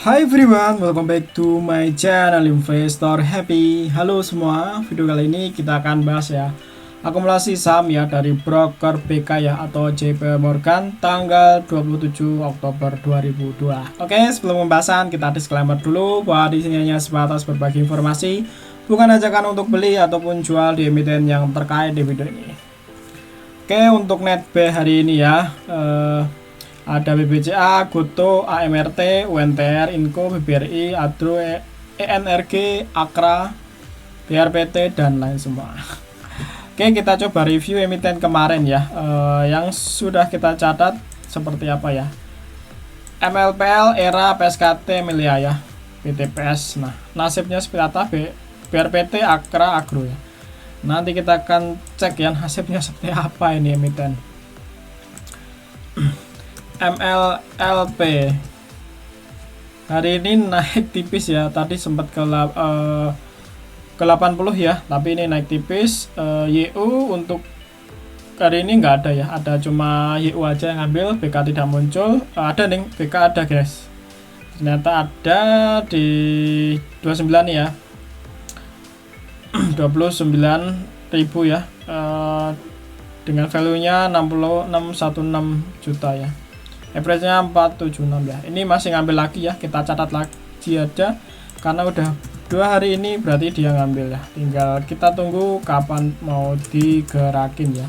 Hai everyone, welcome back to my channel Investor Happy. Halo semua, video kali ini kita akan bahas ya akumulasi saham ya dari broker BK ya atau JP Morgan tanggal 27 Oktober 2002. Oke, sebelum pembahasan kita disclaimer dulu bahwa di sini hanya sebatas berbagi informasi, bukan ajakan untuk beli ataupun jual di emiten yang terkait di video ini. Oke, untuk netb hari ini ya ada BBCA, Goto, AMRT, UNTR, Inco, BBRI, Adro, ENRG, Akra, BRPT, dan lain semua. Oke, kita coba review emiten kemarin ya, yang sudah kita catat seperti apa ya. MLPL, ERA, PSKT, Melia ya, BTPS. Nah, nasibnya seperti apa? BRPT, Akra, Agro ya. Nanti kita akan cek ya nasibnya seperti apa ini emiten. MLLP hari ini naik tipis ya, tadi sempat ke 80 ya, tapi ini naik tipis. YU untuk hari ini nggak ada ya, ada cuma YU aja yang ngambil, BK tidak muncul. Ada nih, BK ada guys, ternyata ada di 29 ya, 29.000 ya, dengan value nya 6616 juta ya, average-nya 476 ya. Ini masih ngambil lagi ya, kita catat lagi aja karena udah 2 hari ini berarti dia ngambil ya. Tinggal kita tunggu kapan mau digerakin ya.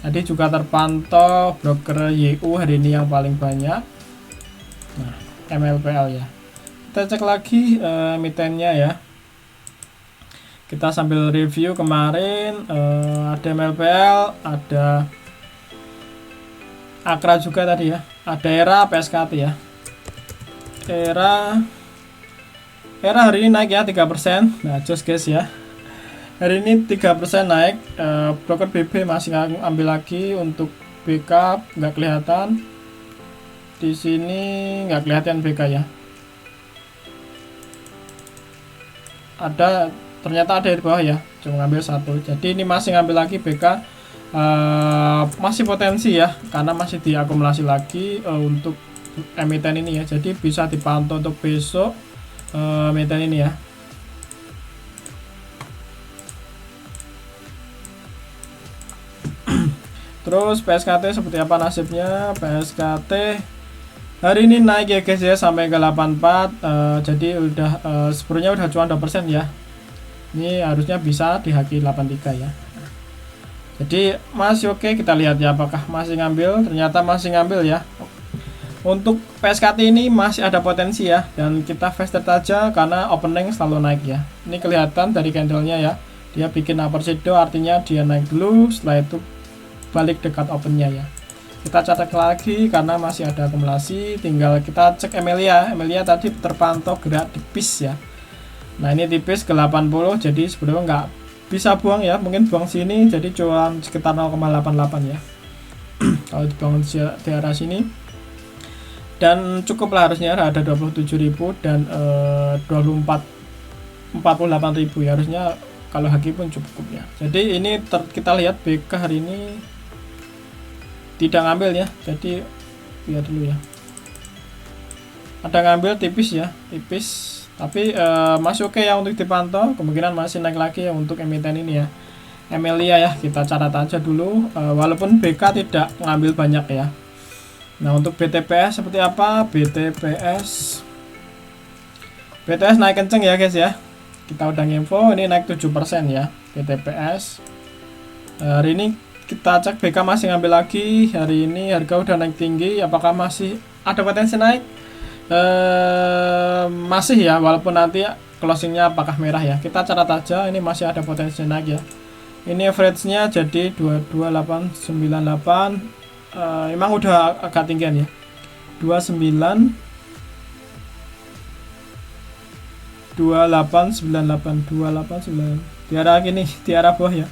Tadi juga terpantau broker YU hari ini yang paling banyak. Nah, MLPL ya. Kita cek lagi emitennya ya. Kita sambil review kemarin, ada MLPL, ada Akra juga tadi ya, ada ERA, PSKT ya. ERA hari ini naik ya 3%. Nah, just guys ya, hari ini 3% naik. Broker BB masih ambil lagi. Untuk BK nggak kelihatan di sini, nggak kelihatan BK ya. Ada, ternyata ada di bawah ya, cuma ngambil satu. Jadi ini masih ngambil lagi BK. Masih potensi ya, karena masih diakumulasi lagi untuk emiten ini ya, jadi bisa dipantau untuk besok emiten ini ya. Terus PSKT seperti apa nasibnya? PSKT hari ini naik ya guys ya, sampai ke 84. Jadi udah sebenarnya udah cuma 2% ya, ini harusnya bisa dihaki 83 ya. Jadi masih oke, kita lihat ya apakah masih ngambil. Ternyata masih ngambil ya. Untuk PSKT ini masih ada potensi ya, dan kita fast trade aja karena opening selalu naik ya. Ini kelihatan dari candlenya ya, dia bikin upper shadow, artinya dia naik dulu, setelah itu balik dekat opennya ya. Kita catat lagi karena masih ada akumulasi. Tinggal kita cek Emilia. Emilia tadi terpantau gerak tipis ya. Nah, ini tipis ke 80, jadi sebenarnya nggak bisa buang ya, mungkin buang sini, jadi cuma sekitar 0,88 ya. Kalau dibangun di arah sini, dan cukup lah, harusnya ada 27.000 dan 48.000 ya, harusnya kalau haki pun cukup ya. Jadi ini kita lihat BK hari ini tidak ngambil ya, jadi lihat dulu ya, ada ngambil tipis ya, tipis. Tapi masih oke ya untuk dipantau, kemungkinan masih naik lagi ya untuk emiten ini ya. Emilia ya, kita catat aja dulu, walaupun BK tidak ngambil banyak ya. Nah, untuk BTPS seperti apa? BTPS naik kenceng ya guys ya. Kita udah info, ini naik 7% ya BTPS. Hari ini kita cek BK masih ngambil lagi. Hari ini harga udah naik tinggi, apakah masih ada potensi naik? Masih ya, walaupun nanti closingnya apakah merah ya, kita catat aja ini masih ada potensi naik ya. Ini average nya jadi 22898. Emang udah agak tinggian ya, 29 2898 di arah gini, di arah bawah ya.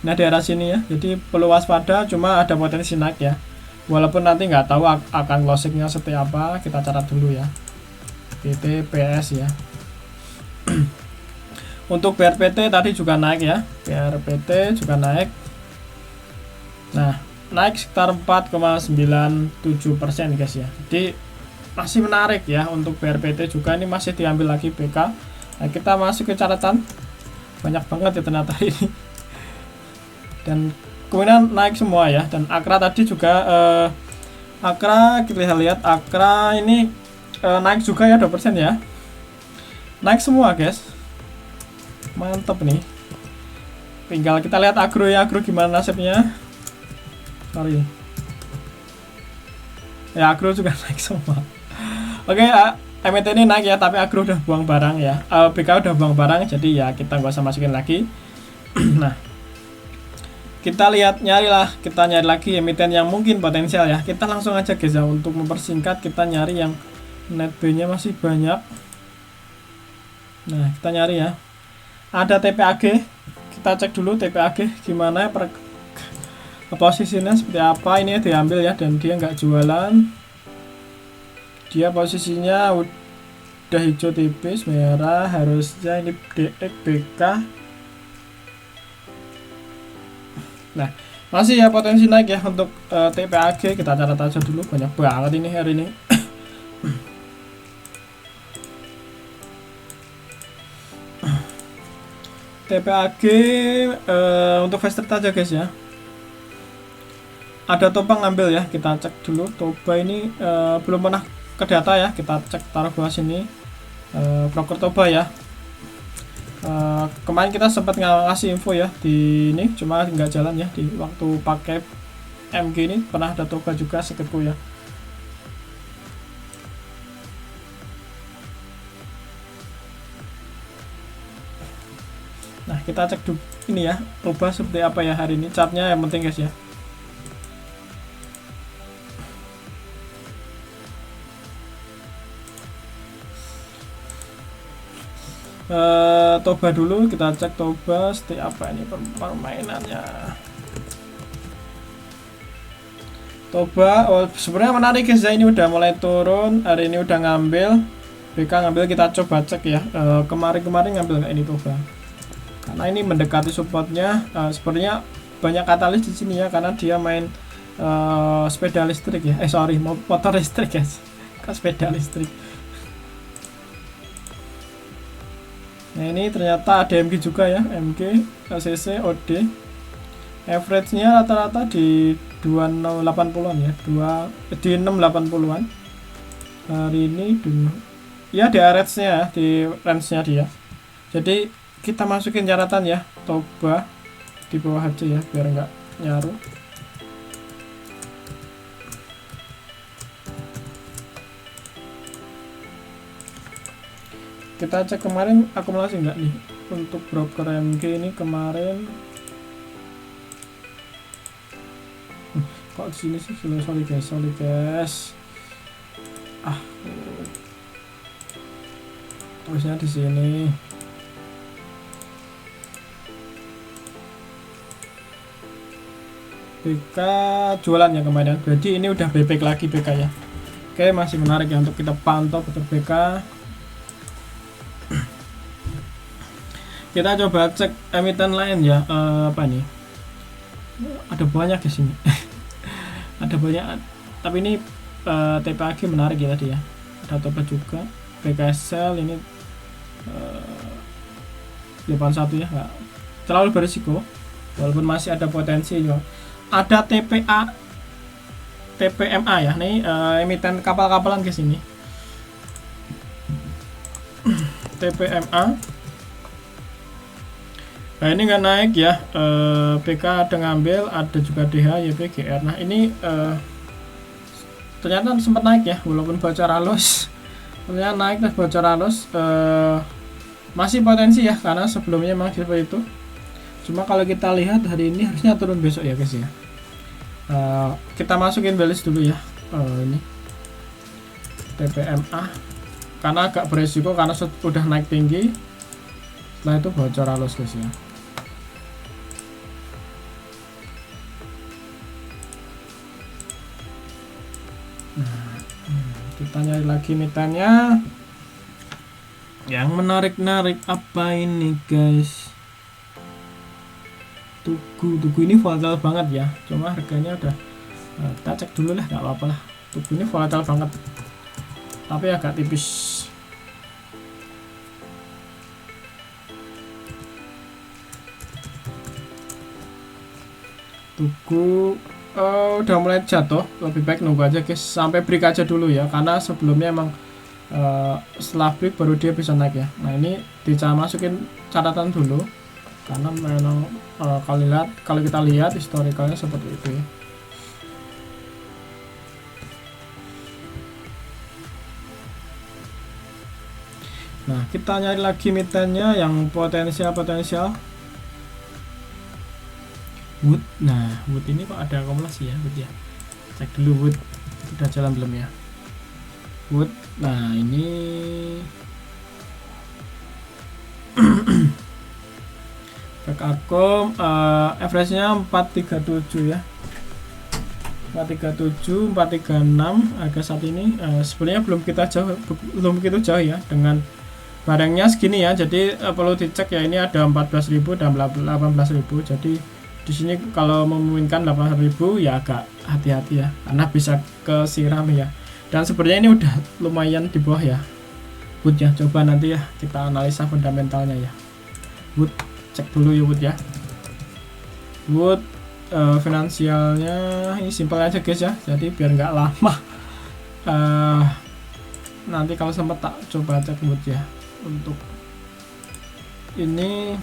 Nah, di arah sini ya, jadi perlu waspada, cuma ada potensi naik ya, walaupun nanti nggak tahu akan closingnya seperti apa. Kita catat dulu ya, BTPS ya. Untuk BRPT tadi juga naik ya, BRPT juga naik. Nah, naik sekitar 4,97% guys ya. Jadi masih menarik ya untuk BRPT juga, ini masih diambil lagi BK. Nah, kita masuk ke catatan, banyak banget ya ternyata ini, dan kemudian naik semua ya. Dan Akra tadi juga Akra, kita lihat Akra ini naik juga ya 2% ya, naik semua guys, mantap nih. Tinggal kita lihat agro ya, agro gimana nasibnya. Sorry ya, agro juga naik semua. Oke, MT ini naik ya, tapi agro udah buang barang ya, BK udah buang barang, jadi ya kita nggak usah masukin lagi. Nah, kita lihat kita nyari lagi emiten yang mungkin potensial ya. Kita langsung aja guys ya, untuk mempersingkat kita nyari yang net B nya masih banyak. Nah, kita nyari ya, ada TPAG, kita cek dulu TPAG gimana posisinya seperti apa. Ini diambil ya, dan dia nggak jualan, dia posisinya udah hijau tipis merah, harusnya ini DX BK. Nah, masih ya potensi naik ya untuk TPAG. Kita catat aja dulu, banyak banget ini hari ini. TPAG untuk fast trade aja guys ya. Ada Toba ngambil ya, kita cek dulu. Toba ini belum pernah ke data ya, kita cek taruh bawah sini. Broker Toba ya. Kemarin kita sempat ngasih info ya di ini, cuma nggak jalan ya di waktu pakai MG ini. Pernah ada Toba juga seketku ya. Nah, kita cek dulu ini ya, Toba seperti apa ya hari ini, chartnya yang penting guys ya. Toba dulu, kita cek Toba seperti apa ini permainannya. Toba, sebenarnya menarik guys ya, ini udah mulai turun, hari ini udah ngambil BK, ngambil. Kita coba cek ya, kemarin ngambil nggak ini Toba, karena ini mendekati supportnya. Sepertinya banyak katalis di sini ya, karena dia main sepeda listrik ya, sorry, motor listrik guys, kan sepeda listrik. Nah, ini ternyata ada MG juga ya, MG, ACC, OD. Average-nya rata-rata di 2680-an ya, di 680-an. Hari ini ya di average-nya ya, di range-nya dia. Jadi kita masukin catatan ya, Toba di bawah aja ya, biar nggak nyaru. Kita cek kemarin akumulasi enggak nih untuk broker MG ini kemarin. Kok di sini sih? Sorry guys. Terusnya di sini. BK jualan ya kemarin. Berarti ini udah bebek lagi BK ya. Oke, masih menarik ya untuk kita pantau betul BK. Kita coba cek emiten lain ya, apa nih? Ada banyak di sini. Ada banyak, tapi ini TPAG menarik ya tadi ya. Ada Toba juga, BKSL ini 81 ya, nggak terlalu berisiko, walaupun masih ada potensi juga. Ada TPMA ya, nih emiten kapal-kapalan ke sini. TPMA. Nah, ini nggak naik ya, BK ada ngambil, ada juga DH, YP, GR. Nah, ini ternyata sempat naik ya, walaupun bocor halus. Ternyata naik dan bocor halus, masih potensi ya, karena sebelumnya memang seperti itu. Cuma kalau kita lihat hari ini harusnya turun besok ya guys ya. Kita masukin balance dulu ya, ini TPMA, karena agak beresiko karena sudah naik tinggi. Setelah itu bocor halus guys ya. Kita nyari lagi mitennya yang menarik-narik. Apa ini guys? Tugu ini volatile banget ya, cuma harganya udah kita cek dulu lah, nggak apa-apa lah. Tugu ini volatile banget. tapi agak tipis. Tugu udah mulai jatuh, lebih baik nunggu aja guys sampai break aja dulu ya, karena sebelumnya emang setelah break baru dia bisa naik ya. Nah ini bisa masukin catatan dulu karena memang kalau kita lihat historicalnya seperti itu ya. Nah kita nyari lagi mitennya yang potensial wood. Nah wood ini kok ada akumulasi ya wood ya, cek dulu wood udah jalan belum ya wood. Nah ini back akum average nya 437 ya, 437 436 harga saat ini. Sebenarnya belum begitu jauh ya dengan barangnya segini ya, jadi perlu dicek ya, ini ada 14.000 dan 18.000, jadi di sini kalau memungkinkan 8.000 ya agak hati-hati ya karena bisa kesiram ya. Dan sebenarnya ini udah lumayan di bawah ya wood ya, coba nanti ya kita analisa fundamentalnya ya. Wood cek dulu ya wood ya. Wood finansialnya ini simpel aja guys ya, jadi biar nggak lama. Nanti kalau sempat tak coba cek wood ya. Untuk ini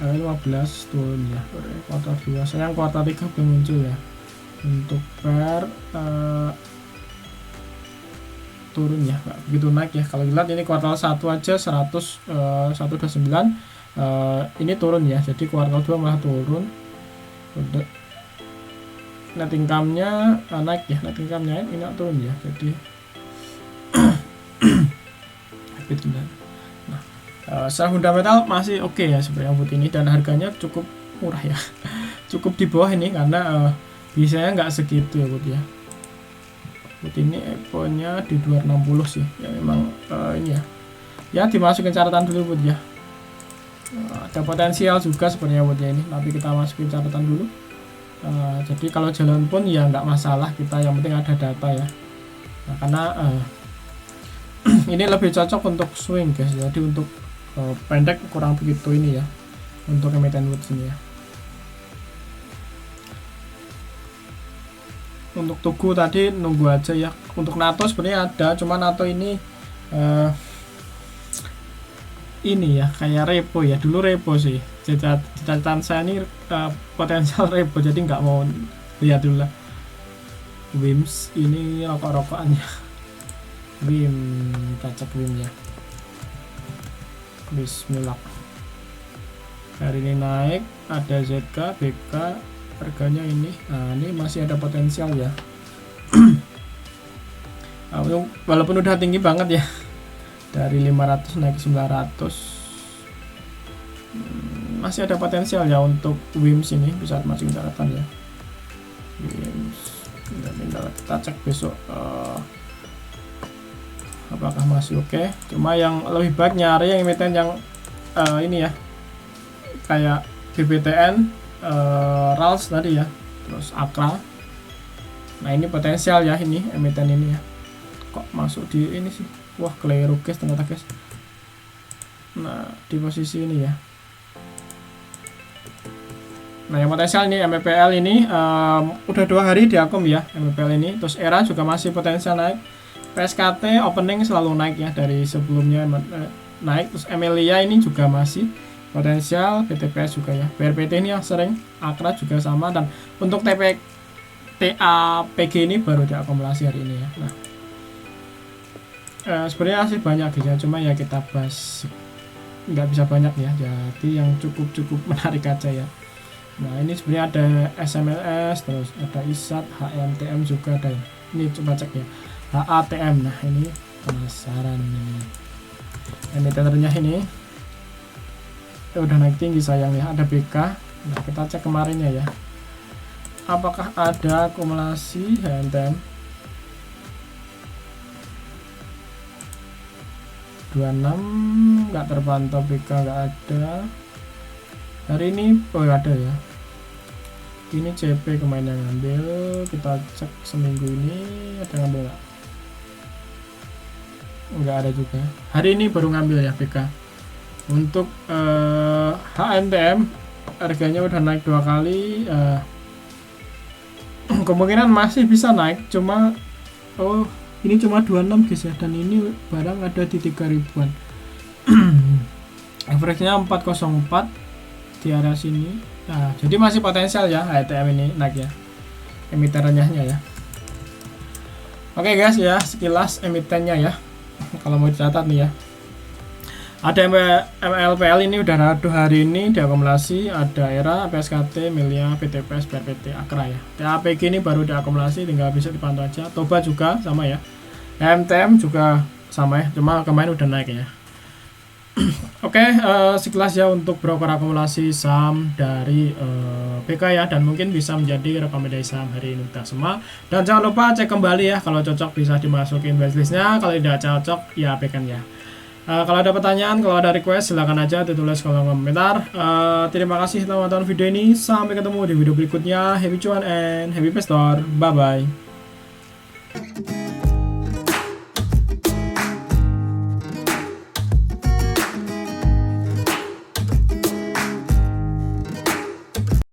15 turun ya kuartal 2, sayang kuartal 3 belum muncul ya. Untuk per turun ya, nggak begitu naik ya. Kalau lihat ini kuartal 1 aja 129, ini turun ya, jadi kuartal 2 malah turun. Untuk net income-nya naik ya, net income-nya ini turun ya, jadi nah secara fundamental masih oke ya sebenarnya wood ini, dan harganya cukup murah ya cukup di bawah ini karena biasanya nggak segitu ya wood ya. Wood ini eponya di 260 sih ya, memang ini ya dimasukin catatan dulu wood ya. Ada potensial juga sebenarnya woodnya ini, tapi kita masukin catatan dulu. Jadi kalau jalan pun ya nggak masalah, kita yang penting ada data ya. Nah, karena ini lebih cocok untuk swing guys, jadi untuk pendek kurang begitu ini ya untuk emiten wood ini ya. Untuk tugu tadi nunggu aja ya. Untuk NATO sebenarnya ada, cuma NATO ini ya kayak repo ya, dulu repo sih cita-citaan saya ini potensial repo, jadi nggak mau lihat dulu lah. WIMS ini rokok-rokokannya WIM, kita cek WIM ya. Bismillah, hari ini naik, ada ZK, BK, harganya ini, nah ini masih ada potensial ya. Walaupun udah tinggi banget ya, dari 500 naik ke 900, masih ada potensial ya untuk WIMS ini, bisa masukin catatan ya. WIMS, tinggal kita cek besok apakah masih oke. Cuma yang lebih baik nyari yang emiten yang ini ya, kayak BBTN, RALS tadi ya, terus Akra. Nah ini potensial ya, ini emiten ini ya. Kok masuk di ini sih, wah keliru guys ternyata guys. Nah di posisi ini ya. Nah yang potensial ini MPPL ini udah 2 hari di akum ya MPPL ini. Terus ERA juga masih potensial naik. PSKT opening selalu naik ya, dari sebelumnya naik. Terus Emilia ini juga masih potensial, PTPS juga ya. BRPT ini yang sering, Akra juga sama, dan untuk TAPG ini baru diakumulasi hari ini ya. Nah sebenarnya masih banyak ya, cuma ya kita bahas nggak bisa banyak ya, jadi yang cukup menarik aja ya. Nah ini sebenarnya ada SMLS, terus ada ISAT, HMTM juga ada. Ini coba cek ya, HATM. Nah ini penasaran ini emitennya ini udah naik tinggi sayang ya. Ada BK. Nah kita cek kemarinnya ya, apakah ada akumulasi HMTM 26, nggak terpantau. BK nggak ada hari ini. Oh ada ya, ini CP kemarin yang ngambil, kita cek seminggu ini ada ngambil nggak. nggak ada juga. Hari ini baru ngambil ya BK. Untuk HNTM harganya udah naik 2 kali. Kemungkinan masih bisa naik, cuma ini cuma 26 guys ya, dan ini barang ada di 3 ribuan. Average-nya 404 di area sini. Nah, jadi masih potensial ya HNTM ini naik ya, emitennya ya. Oke guys ya, sekilas emitennya ya. Kalau mau dicatat nih ya, ada MLPL ini udah radu hari ini diakumulasi, ada ERA, PSKT, Milia, PTPS, PRPT, Akra ya. TAPG ini baru diakumulasi, tinggal bisa dipantau aja. Toba juga sama ya. MTM juga sama ya, cuma kemarin udah naik ya. Oke, sekilas ya untuk broker akumulasi saham dari BK ya, dan mungkin bisa menjadi rekomendasi saham hari ini untuk semua. Dan jangan lupa cek kembali ya, kalau cocok bisa dimasukin wishlistnya, kalau tidak cocok ya abaikan ya. Kalau ada pertanyaan, kalau ada request silahkan aja ditulis kolom komentar. Terima kasih telah menonton video ini, sampai ketemu di video berikutnya. Happy cuan and happy investor, bye bye.